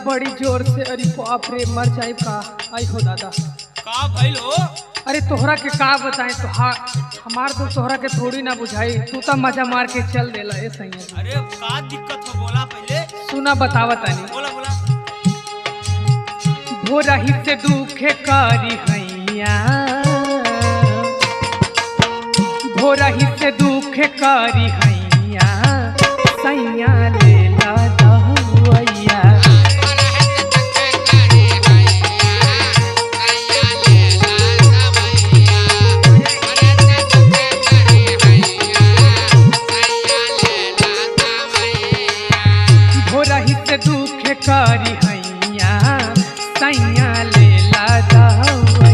बड़ी जोर से। अरे बाप रे मर जाए का। आई हो दादा का भइल हो? अरे तोहरा के का बताएं तो हमार तो तोहरा के थोड़ी ना बुझाई। तू तो मजा मार के चल देला ए सही। अरे का दिक्कत हो बोला पहले। सुना बतावत आनी। बोला बोला। भोरही से दुखे करी हैया, भोरही से दुखे करी हैया, सैया लेला दहुआ। भोरही से दुखे करी हैया, सैया लेला दहुआ।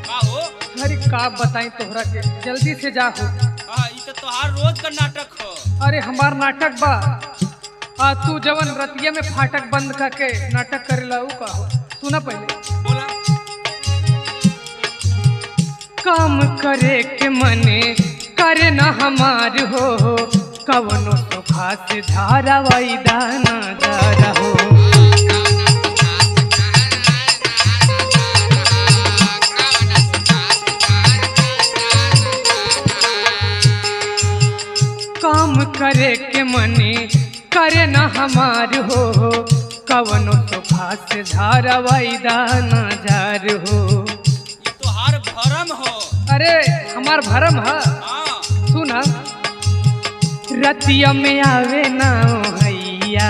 का हो? अरे का बताएं तोहरा के, जल्दी से जा हो। हां ई तो तोहार रोज का नाटक हो। अरे हमार नाटक बा। तू जवन रतिया में फाटक बंद करके नाटक करेला उ का हो। सुना पहले। बोला। काम करे के मने करे ना हमार हो, कवनो तो खास धारा वही दाना दारा हो। काम करे के मने करे ना हमार हो, कवनो तो खास धारा वही दाना जार हो। ये तोहार भरम हो। अरे हमार भरम है। हां सुना। रतिया में आवे ना हैया,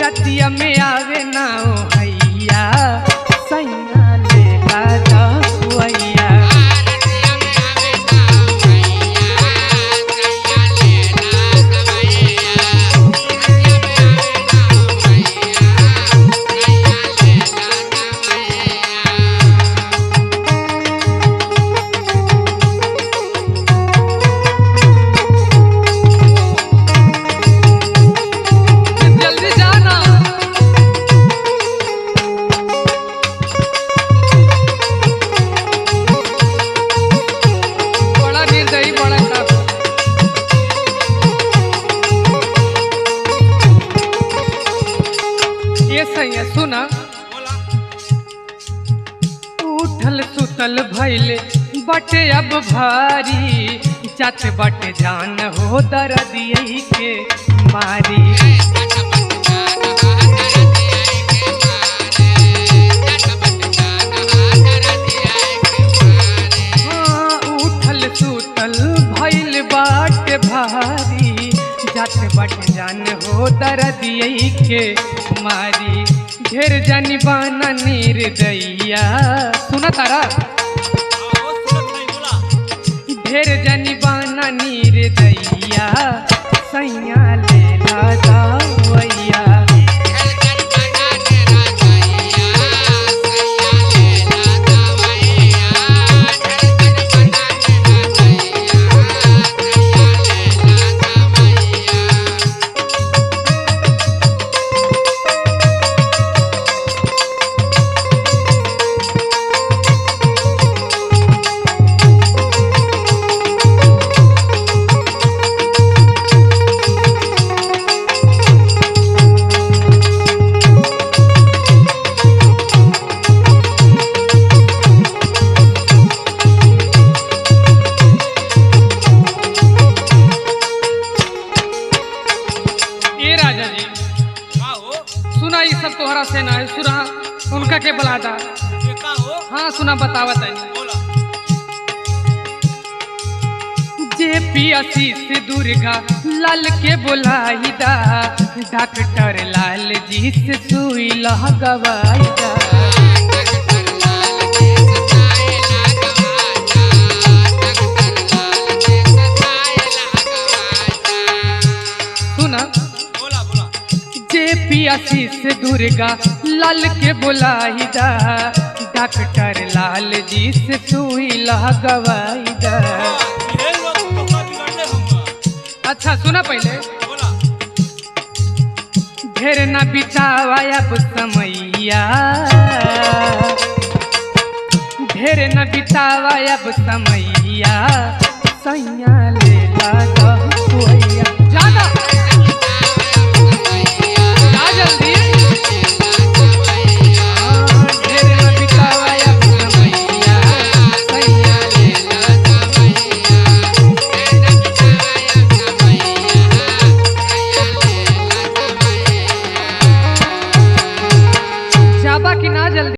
रतिया में आवे ना हैया, सैया लेला दहुआ। जल्दी जाना। बड़ा निर्दयी बड़ा का। ये सही है। सुना। बोला। उठल सुतल भइले बटे अब भारी, जात बटे जान हो दर्दियई के मारी। हाँ उठल सुतल भइल बाटे भारी, जात बटे जान हो दर्दियई के मारी। ढेर जानी बाना निर्दयिया। सुना तारा। हां हो सुनत नहीं। बोला। ढेर जानी बाना निर्दयिया, सैया लेला दहुआ। सुना ये सब तोहरा से ना है। सुना उनका के बुलादा। ये का हो? हाँ सुना बतावत है। बोला। जे पियासी दुर्गा लाल के बुलाईदा, डॉक्टर लाल जी से सुई लगवाईदा। आशीष दुर्गा लाल के बुलाईदा डॉक्टर लाल जी से सुई लगवाईदा। ये लोग तो का बिगड़ले हम। अच्छा सुना पहले, बोला ढेर न बितावा अब समैया, ढेर न बितावा अब समैया, सैया ले ला